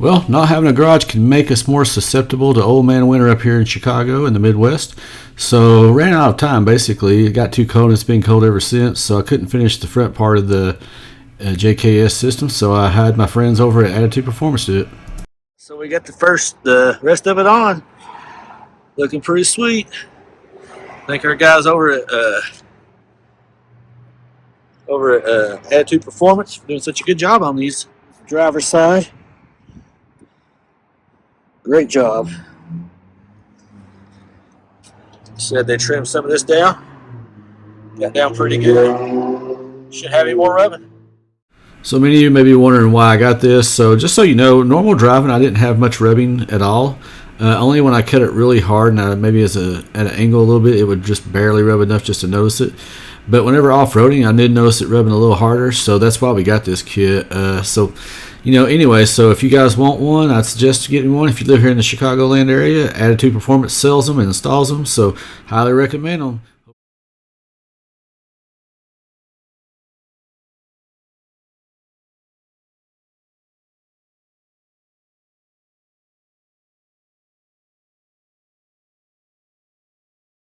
Well, not having a garage can make us more susceptible to old man winter up here in Chicago in the Midwest. So ran out of time basically. It got too cold. It's been cold ever since. So I couldn't finish the front part of the JKS system. So I had my friends over at Attitude Performance do it. So we got the rest of it on. Looking pretty sweet. I think our guys over at Attitude Performance are doing such a good job on these. Driver's side. Great job. Said they trimmed some of this down. Got down pretty good. Should have any more rubbing. So many of you may be wondering why I got this. So just so you know, normal driving I didn't have much rubbing at all. Only when I cut it really hard and maybe at an angle a little bit, it would just barely rub enough just to notice it. But whenever off-roading, I did notice it rubbing a little harder. So that's why we got this kit. Anyway, so if you guys want one, I'd suggest getting one. If you live here in the Chicagoland area, Attitude Performance sells them and installs them. So highly recommend them.